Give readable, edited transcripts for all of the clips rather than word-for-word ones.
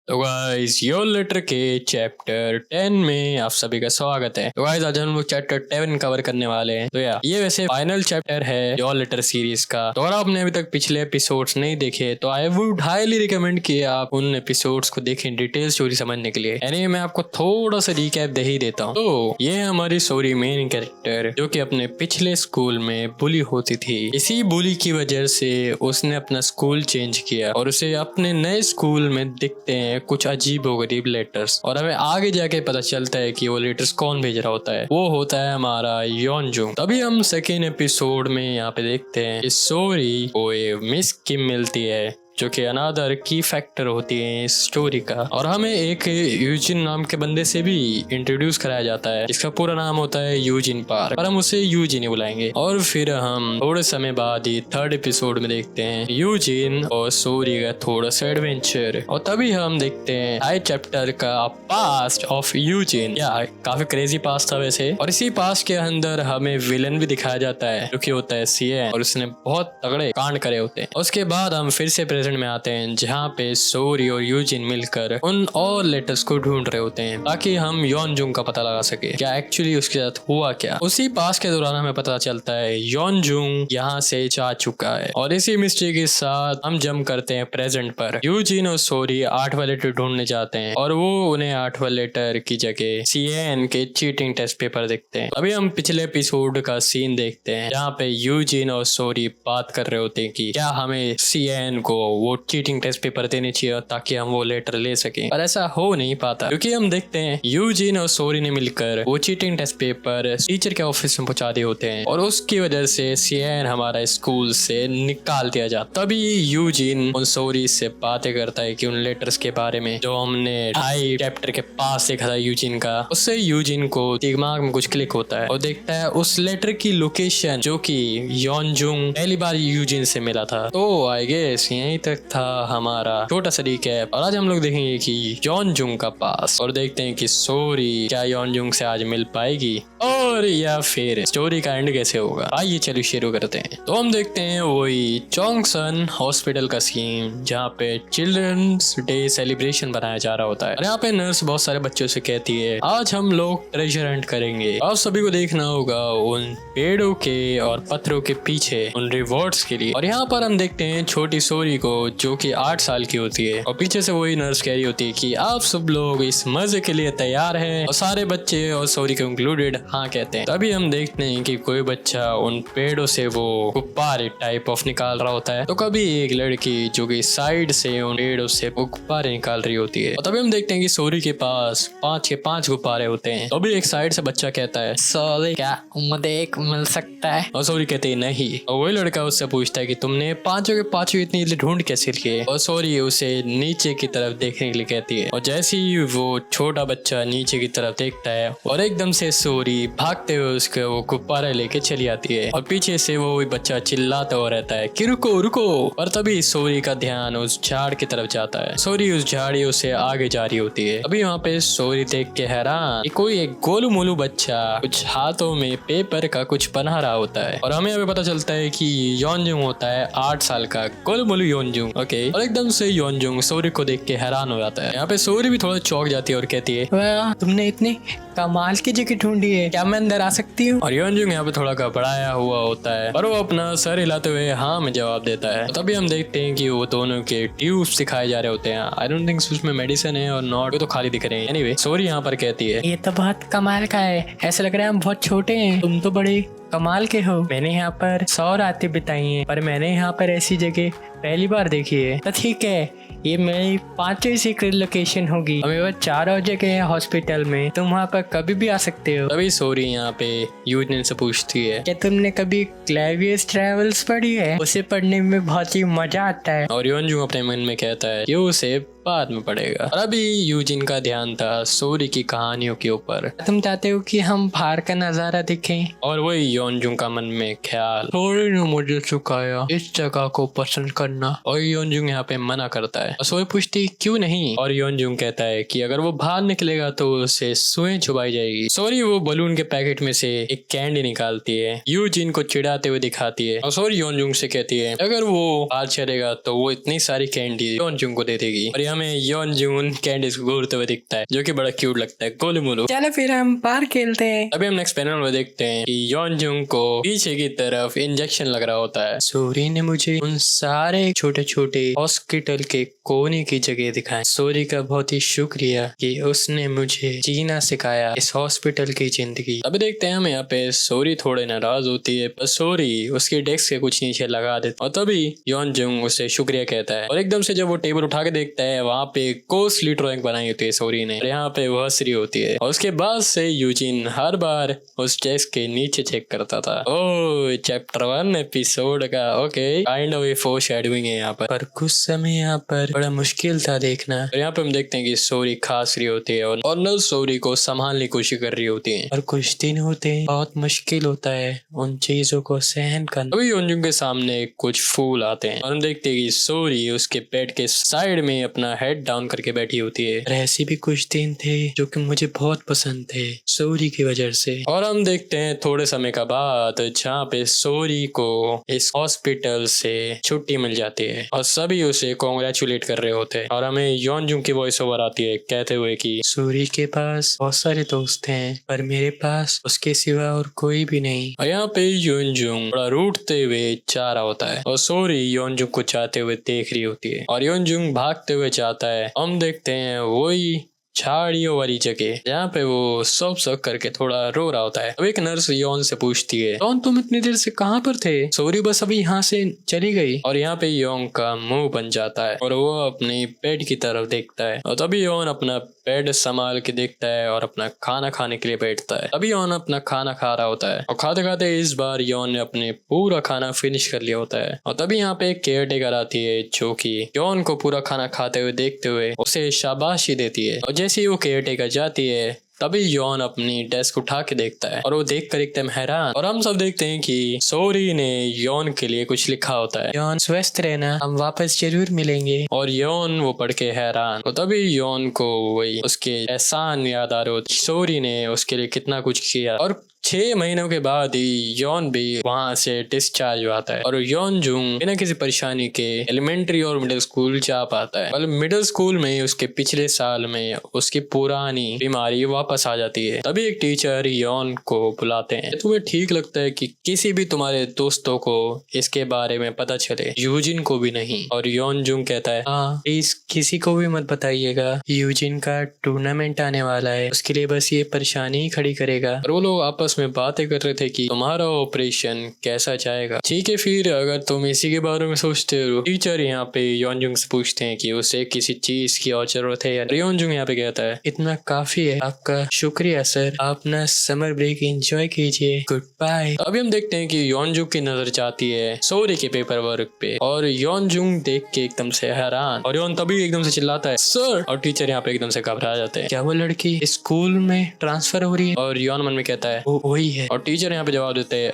तो guys your letter के chapter 10 में आप सभी का स्वागत है। तो गाइस आज हम लोग चैप्टर 10 कवर करने वाले हैं। तो यार ये वैसे फाइनल चैप्टर है योर लेटर सीरीज का। तो अगर आपने अभी तक पिछले एपिसोड्स नहीं देखे तो आई वुड हाईली रिकमेंड कि आप उन एपिसोड्स को देखें डिटेल स्टोरी समझने के लिए। यानी मैं आपको थोड़ा सा रिकैप दे ही देता हूँ। तो ये है हमारी स्टोरी मेन कैरेक्टर जो कि अपने पिछले स्कूल में बुली होती थी। इसी बुली की वजह से उसने अपना स्कूल चेंज किया और उसे अपने नए स्कूल में दिखते हैं कुछ अजीबोगरीब लेटर्स। और हमें आगे जाके पता चलता है कि वो लेटर्स कौन भेज रहा होता है। वो होता है हमारा योनजुंग। तभी हम सेकेंड एपिसोड में यहाँ पे देखते हैं इस स्टोरी को मिस किम मिलती है जो कि अनादर की फैक्टर होती है इस स्टोरी का। और हमें एक यूजिन नाम के बंदे से भी इंट्रोड्यूस कराया जाता है। इसका पूरा नाम होता है यूजिन पार्क पर हम उसे यूजिन ही बुलाएंगे। और फिर हम थोड़े समय बाद ही थर्ड एपिसोड में देखते हैं यूजिन और सोरी का थोड़ा सा एडवेंचर। और तभी हम देखते हैं आई चैप्टर का पास्ट ऑफ यूजिन। काफी क्रेजी पास्ट था वैसे। और इसी पास्ट के अंदर हमें विलन भी दिखाया जाता है जो कि होता है सीएन और उसने बहुत तगड़े कांड करे होते हैं। उसके बाद हम फिर से में आते हैं जहाँ पे सोरी और यूजिन मिलकर उन और लेटर्स को ढूंढ रहे होते हैं ताकि हम योनजुंग का पता लगा सके क्या एक्चुअली उसके साथ हुआ क्या। उसी पास के दौरान हमें पता चलता है योनजुंग यहाँ से जा चुका है। और इसी मिस्ट्री के साथ हम जंप करते हैं प्रेजेंट पर। यूजिन और सोरी 8वां लेटर ढूंढने जाते हैं और वो उन्हें 8वां लेटर की जगह सीएन के चीटिंग टेस्ट पेपर देखते हैं। अभी हम पिछले एपिसोड का सीन देखते हैं जहाँ पे यूजिन और सोरी बात कर रहे होते हैं कि क्या हमें सीएन को वो चीटिंग टेस्ट पेपर देने चाहिए ताकि हम वो लेटर ले सकें। पर ऐसा हो नहीं पाता क्योंकि हम देखते हैं यूजिन और सोरी ने मिलकर वो चीटिंग टेस्ट पेपर टीचर के ऑफिस में पहुंचा दिए होते हैं और उसकी वजह से सीएन हमारा स्कूल से निकाल दिया जाता। तभी यूजिन उन सोरी से बातें करता है कि उन लेटर्स के बारे में जो हमने ढाई चैप्टर के पास देखा था यूजिन का। उससे यूजिन को दिमाग में कुछ क्लिक होता है और देखता है उस लेटर की लोकेशन जो कि योनजुंग पहली बार यूजिन से मिला था। तो आई गेस यहीं तक था हमारा छोटा सा रिकैप। और आज हम लोग देखेंगे कि योनजुंग का पास और देखते हैं कि सोरी क्या योनजुंग से आज मिल पाएगी और या फिर स्टोरी का एंड कैसे होगा। आइए चलिए शुरू करते हैं। तो हम देखते हैं वही चोंगसन हॉस्पिटल का सीन जहाँ पे चिल्ड्रंस डे सेलिब्रेशन बनाया जा रहा होता है। और यहाँ पे नर्स बहुत सारे बच्चों से कहती है आज हम लोग ट्रेजर हंट करेंगे। आप सभी को देखना होगा उन पेड़ों के और पत्थरों के पीछे उन रिवॉर्ड्स के लिए। और यहाँ पर हम देखते हैं छोटी सोरी को जो कि 8 साल की होती है और पीछे से वही नर्स कह रही होती है कि आप सब लोग इस मजे के लिए तैयार हैं। और सारे बच्चे और सोरी को इंक्लूडेड हाँ कहते हैं। तभी हम देखते हैं कि कोई बच्चा उन पेड़ों से वो गुब्बारे टाइप ऑफ निकाल रहा होता है। तो कभी एक लड़की जो कि साइड से उन पेड़ों से गुब्बारे निकाल रही होती है। और तभी हम देखते हैं कि सोरी के पास 5 के 5 गुब्बारे होते हैं। तभी एक साइड से बच्चा कहता है सोरी क्या मुझे एक मिल सकता है। और सोरी कहती है नहीं। और वही लड़का उससे पूछता है कि तुमने 5 के 5 इतनी ढूंढ कैसे किए। और सोरी उसे नीचे की तरफ देखने के लिए कहती है। और जैसे ही वो छोटा बच्चा नीचे की तरफ देखता है और एकदम से सोरी भागते हुए उसके वो गुब्बारा लेके चली आती है। और पीछे से वो बच्चा चिल्लाता हुआ रहता है कि रुको रुको। और तभी सोरी का ध्यान उस झाड़ की तरफ जाता है। सोरी उस झाड़ियों से आगे जा रही होती है। अभी वहाँ पे सोरी देख के हैरान कि कोई एक गोलू मोलू बच्चा कुछ हाथों में पेपर का कुछ बना रहा होता है। और हमें अभी पता चलता है कि योनजुंग होता है 8 साल का गोलू मोलू योनजुंग। ओके। और एकदम से योनजुंग सोरी को देख के हैरान हो जाता है। यहाँ पे सोरी भी थोड़ा चौंक जाती है और कहती है वाह तुमने इतनी कमाल की जगह ढूंढी है, क्या मैं अंदर आ सकती हूँ। और योनजुंग यहाँ पे थोड़ा घबराया हुआ होता है पर वो अपना सर हिलाते हुए हाँ में जवाब देता है। तो तभी हम देखते हैं कि वो दोनों के ट्यूब्स दिखाए जा रहे होते हैं। आई डोंट थिंक उसमें मेडिसिन है और नॉट तो खाली दिख रहे हैं। एनीवे सोरी यहाँ पर कहती है ये तो बहुत कमाल का है, ऐसा लग रहा है हम बहुत छोटे हैं, तुम तो बड़े कमाल के हो। मैंने यहाँ पर 100 रातें बिताई हैं पर मैंने यहाँ पर ऐसी जगह पहली बार देखी है। तो ठीक है ये मेरी 5वीं सीक्रेट लोकेशन होगी। हमें वो 4 और जगह है हॉस्पिटल में, तुम वहाँ पर कभी भी आ सकते हो। तभी सोरी यहाँ पे यूजिन से पूछती है क्या तुमने कभी क्लेवियस ट्रेवल्स पढ़ी है, उसे पढ़ने में बहुत ही मजा आता है। और योनजुंग अपने मन में कहता है कि उसे बाद में पड़ेगा। और अभी यूजिन का ध्यान था सोरी की कहानियों के ऊपर। तुम चाहते हो कि हम बाहर का नजारा दिखें। और वही योनजुंग का मन में ख्याल सोरी ने मुझे सिखाया इस जगह को पसंद करना। और योनजुंग यहाँ पे मना करता है। और सोरी पूछती क्यों नहीं। और योनजुंग कहता है कि अगर वो बाहर निकलेगा तो उसे सुएं छुपाई जाएगी। सोरी वो बलून के पैकेट में से एक कैंडी निकालती है, यूजिन को चिढ़ाते हुए दिखाती है। और सोरी योनजुंग से कहती है अगर वो बाहर चलेगा तो वो इतनी सारी कैंडी योनजुंग को दे देगी। और यहाँ हमें योन जून कैंडिस को घूरते हुए दिखता है, जो कि बड़ा क्यूट लगता है, गोलू मोलू। चलो फिर हम बाहर खेलते हैं। अभी हम नेक्स्ट पैनल में देखते हैं कि योन जून को पीछे की तरफ इंजेक्शन लग रहा होता है। सोरी ने मुझे उन सारे छोटे छोटे हॉस्पिटल के कोने की जगह दिखाई। सोरी का बहुत ही शुक्रिया कि उसने मुझे जीना सिखाया इस हॉस्पिटल की जिंदगी। अभी देखते हैं हम यहाँ पे सोरी थोड़े नाराज होती है, पर सोरी उसके डेस्क के कुछ नीचे लगा देता और तभी योन जून उसे शुक्रिया कहता है। और एकदम से जब वो टेबल उठा के देखता है, वहाँ पे कॉस्टली ड्राइंग बनाई होती है सोरी ने, और यहाँ पे वो हंस रही होती है। और उसके बाद से यूजिन हर बार उस डेस्क के नीचे चेक करता था। ओह, चैप्टर 1 एपिसोड का ओके, काइंड ऑफ फोरशैडोइंग है यहाँ पर कुछ समय यहाँ पर बड़ा मुश्किल था देखना। और यहाँ पे हम देखते हैं कि सोरी खांस रही होती है और नर्स सोरी को संभालने की कोशिश कर रही होती है। और कुछ दिन होते हैं बहुत मुश्किल होता है उन चीजों को सहन करना। अभी योनजुंग के सामने कुछ फूल आते हैं और हम देखते हैं कि सोरी उसके बेड के साइड में अपना हेड डाउन करके बैठी होती है। और ऐसे भी कुछ दिन थे जो कि मुझे बहुत पसंद थे सोरी की वजह से। और हम देखते हैं थोड़े समय का बाद जहाँ पे सोरी को इस हॉस्पिटल से छुट्टी मिल जाती है और सभी उसे कॉन्ग्रेचुलेट कर रहे होते हैं। और हमें योनजुंग की वॉइस ओवर आती है कहते हुए कि सोरी के पास बहुत सारे दोस्त हैं पर मेरे पास उसके सिवा और कोई भी नहीं। और यहाँ पे योनजुंग बड़ा रूठते हुए जा रहा होता है और सोरी योनजुंग को चाहते हुए देख रही होती है और योनजुंग भागते हुए जाता है। हम देखते हैं वही झाड़ियों वाली जगह जहाँ पे वो सब करके थोड़ा रो रहा होता है। अब एक नर्स योन से पूछती है, योन तुम इतनी देर से कहाँ पर थे? सोरी बस अभी यहाँ से चली गई। और यहाँ पे योन का मुंह बन जाता है और वो अपने बेड की तरफ देखता है और तभी योन अपना बेड संभाल के देखता है और अपना खाना खाने के लिए बैठता है। अभी योन अपना खाना खा रहा होता है और खाते खाते इस बार योन ने अपने पूरा खाना फिनिश कर लिया होता है। और तभी यहाँ पे एक केयर टेकर आती है जो कि योन को पूरा खाना खाते हुए देखते हुए उसे शाबाशी देती है। और जैसे ही वो केयर टेकर जाती है तभी योन अपनी डेस्क उठा के देखता है और वो देखकर एकदम हैरान। और हम सब देखते हैं कि सोरी ने योन के लिए कुछ लिखा होता है, योन स्वस्थ रहना, हम वापस जरूर मिलेंगे। और योन वो पढ़ के हैरान। और तभी योन को वही उसके एहसान याद आ रहे होते, सोरी ने उसके लिए कितना कुछ किया। और 6 महीनों के बाद ही योन भी वहां से डिस्चार्ज हुआ है और योनजुंग बिना किसी परेशानी के एलिमेंट्री और मिडिल स्कूल जा पाता है। मतलब मिडिल स्कूल में उसके पिछले साल में उसकी पुरानी बीमारी वापस आ जाती है। तभी एक टीचर योन को बुलाते हैं, तुम्हें ठीक लगता है कि किसी भी तुम्हारे दोस्तों को इसके बारे में पता चले? यूजिन को भी नहीं। और योनजुंग कहता है, हाँ प्लीज किसी को भी मत बताइएगा, यूजिन का टूर्नामेंट आने वाला है, उसके लिए बस ये परेशानी ही खड़ी करेगा। और वो लोग आपस में बातें कर रहे थे कि तुम्हारा ऑपरेशन कैसा जाएगा। ठीक है फिर अगर तुम इसी के बारे में सोचते हो। टीचर यहाँ पे योनजुंग से पूछते हैं कि उसे किसी चीज की और जरूरत है या योनजुंग यहाँ पे कहता है, इतना काफी है, आपका शुक्रिया सर, आप अपना समर ब्रेक एंजॉय कीजिए, गुड बाय। अभी हम देखते हैं कि योनजुंग की नजर जाती है सोरी के पेपर वर्क पे और योनजुंग देख के एकदम से हैरान और योन तभी एकदम से चिल्लाता है, सर। और टीचर यहाँ पे एकदम से घबरा जाते हैं, क्या वो लड़की स्कूल में ट्रांसफर हो रही है? और योन मन में कहता है, वही है। और टीचर यहाँ पे जवाब देते हैं,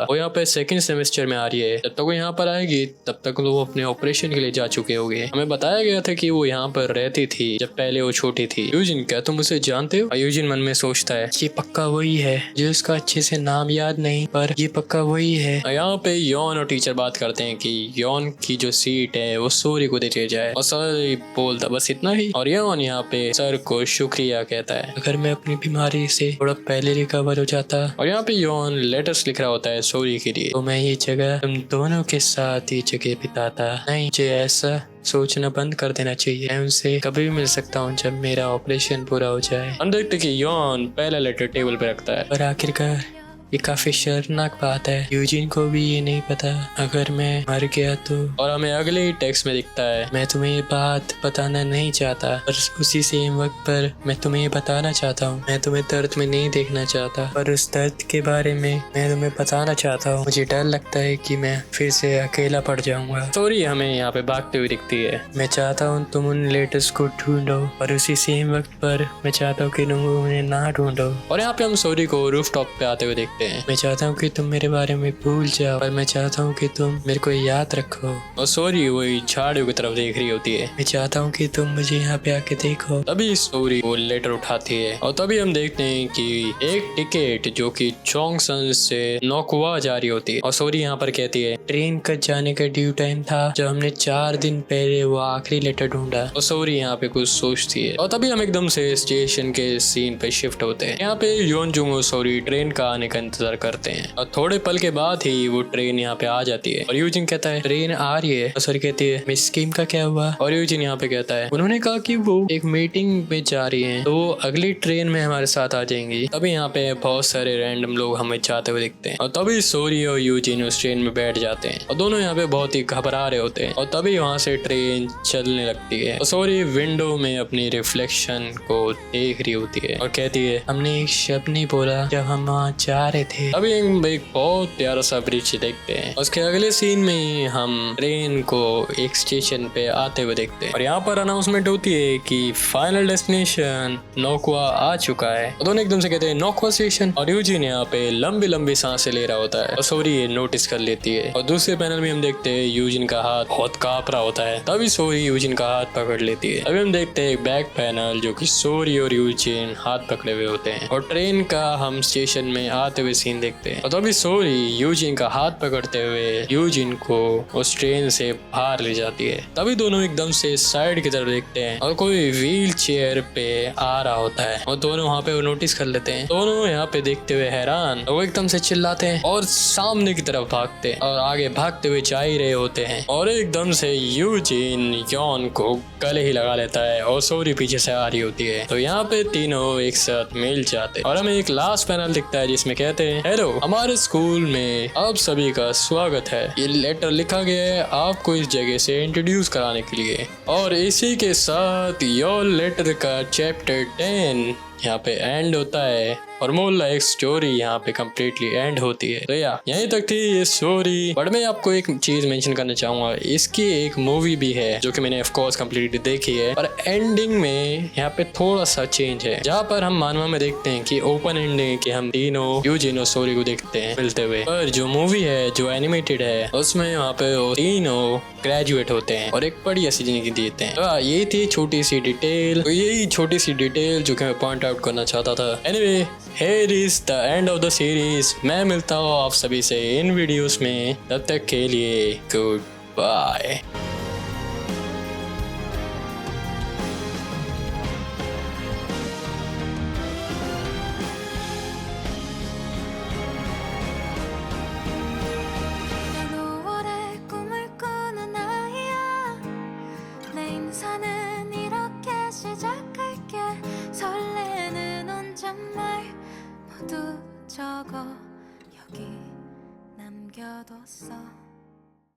वो यहाँ पे सेकंड सेमेस्टर में आ रही है, जब तक वो यहाँ पर आएगी तब तक वो अपने ऑपरेशन के लिए जा चुके होंगे। हमें बताया गया था कि वो यहाँ पर रहती थी जब पहले वो छोटी थी। यूजिन, क्या तुम उसे जानते हो? यूजिन मन में सोचता है, ये पक्का वही है, जो उसका अच्छे से नाम याद नहीं पर ये पक्का वही है। यहाँ पे योन और टीचर बात करते हैं कि योन की जो सीट है वो सोरी को दे दी जाए और सर बोलता बस इतना ही। और योन यहाँ पे सर को शुक्रिया कहता है, अगर मैं अपनी बीमारी से थोड़ा पहले रिकवर हो जाता। और यहाँ पे योन लेटर्स लिख रहा होता है सोरी के लिए, तो मैं ये जगह तुम दोनों के साथ ये जगह बिताता। नहीं, मुझे ऐसा सोचना बंद कर देना चाहिए, मैं उनसे कभी भी मिल सकता हूँ जब मेरा ऑपरेशन पूरा हो जाए। हम देखते कि योन पहला लेटर टेबल पे रखता है और आखिरकार ये काफी शर्मनाक बात है, यूजिन को भी ये नहीं पता अगर मैं मर गया तो। और हमें अगले ही टेक्स्ट में दिखता है, मैं तुम्हें ये बात बताना नहीं चाहता पर उसी सेम वक्त पर मैं तुम्हें ये बताना चाहता हूँ, मैं तुम्हें दर्द में नहीं देखना चाहता पर उस दर्द के बारे में मैं तुम्हें बताना चाहता हूँ। मुझे डर लगता है कि मैं फिर से अकेला पड़ जाऊंगा। सॉरी, हमें यहाँ पे भागते हुए दिखती है, मैं चाहता हूँ तुम उन लेटर्स को ढूंढो और उसी सेम वक्त पर मैं चाहता हूँ कि तुम उन्हें ना ढूंढो। और यहाँ पे हम सॉरी को रूफ टॉप पे आते हुए देखते देखते हैं। मैं चाहता हूँ कि तुम मेरे बारे में भूल जाओ, पर मैं चाहता हूँ कि तुम मेरे को याद रखो। और सॉरी वही झाड़ियों की तरफ देख रही होती है। मैं चाहता हूँ कि तुम मुझे यहाँ पे आके देखो। तभी सॉरी वो लेटर उठाती है और तभी हम देखते हैं कि एक टिकट जो कि चोंगसन से नोकुआ जा रही होती है। और सॉरी यहाँ पर कहती है ट्रेन का जाने का ड्यू टाइम था जब हमने 4 दिन पहले वो आखिरी लेटर ढूंढा। और सॉरी यहाँ पे कुछ सोचती है और तभी हम एकदम से स्टेशन के सीन पे शिफ्ट होते हैं। यहाँ पे योनजुंग और सॉरी ट्रेन का आने का इंतजार करते हैं और थोड़े पल के बाद ही वो ट्रेन यहाँ पे आ जाती है। और यूजिन कहता है ट्रेन आ रही है। और सॉरी कहती है मिस किम का क्या हुआ। और यूजिन यहाँ पे कहता है उन्होंने कहा कि वो एक मीटिंग में जा रही हैं, तो वो अगली ट्रेन में हमारे साथ आ जाएंगी। तभी यहाँ पे बहुत सारे रैंडम लोग हमें जाते हुए दिखते हैं और तभी सॉरी और यूजिन उस ट्रेन में बैठ जाते हैं और दोनों यहाँ पे बहुत ही घबरा रहे होते हैं। और तभी वहाँ से ट्रेन चलने लगती है और सॉरी विंडो में अपनी रिफ्लेक्शन को देख रही होती है और कहती है हमने एक शब्द नहीं बोला जब हम वहाँ जा रहे थे। अभी हम एक बहुत प्यारा सा ब्रिज देखते हैं। उसके अगले सीन में ही हम ट्रेन को एक स्टेशन पे आते हुए देखते हैं और यहाँ पर अनाउंसमेंट होती है कि फाइनल डेस्टिनेशन नोकुआ आ चुका है। और दोनों एकदम से कहते हैं नोकुआ स्टेशन। और यूजिन यहाँ पे लंबी लंबी सांसें ले रहा होता है और सॉरी ये नोटिस कर लेती है। और दूसरे पैनल में हम देखते हैं यूजिन का हाथ बहुत कांप रहा होता है। तभी सॉरी यूजिन का हाथ पकड़ लेती है। अभी हम देखते हैं बैक पैनल जो कि सॉरी और यूजिन हाथ पकड़े हुए होते हैं और ट्रेन का हम स्टेशन में आते हुए सीन देखते हैं। और तभी सॉरी यूजिन का हाथ पकड़ते हुए यूजिन को उस ट्रेन से बाहर ले जाती है। तभी दोनों एकदम से साइड की तरफ देखते हैं और कोई व्हील चेयर पे आ रहा होता है और दोनों वहाँ पे वो नोटिस कर लेते हैं। दोनों यहाँ पे देखते हुए हैरान वो एकदम से चिल्लाते हैं और सामने की तरफ भागते हैं और आगे भागते हुए जा ही रहे होते हैं और एकदम से यूजिन यॉन को गले ही लगा लेता है और सॉरी पीछे से आ रही होती है। तो यहाँ पे तीनों एक साथ मिल जाते हैं और हमें एक लास्ट पैनल दिखता है जिसमें कहते हैं हेलो हमारे स्कूल में आप सभी का स्वागत है। ये लेटर लिखा गया है आपको इस जगह से इंट्रोड्यूस कराने के लिए। और इसी के साथ योर लेटर का चैप्टर 10 यहाँ पे एंड होता है और मोर लाइक स्टोरी यहाँ पे कम्प्लीटली एंड होती है। तो यहीं तक थी ये स्टोरी। बट मैं आपको एक चीज मेंशन करना चाहूंगा, इसकी एक मूवी भी है जो कि मैंने ऑफ कोर्स कम्प्लीटली देखी है और एंडिंग में यहाँ पे थोड़ा सा चेंज है जहाँ पर हम मानवा में देखते हैं कि ओपन एंडिंग कि हम तीनों यूजिन और सॉरी को देखते हैं मिलते हुए, पर जो मूवी है जो एनिमेटेड है उसमें वहाँ पे वो तीनों ग्रेजुएट होते हैं और एक बढ़िया सी जिंदगी जीते हैं। तो यही थी छोटी सी डिटेल, तो यही छोटी सी डिटेल जो कि मैं पॉइंट आउट करना चाहता था। Anyway here is the end of the series। मैं मिलता हूँ आप सभी से इन वीडियोस में, तब तक के लिए गुड बाय। 적어 여기 남겨뒀어.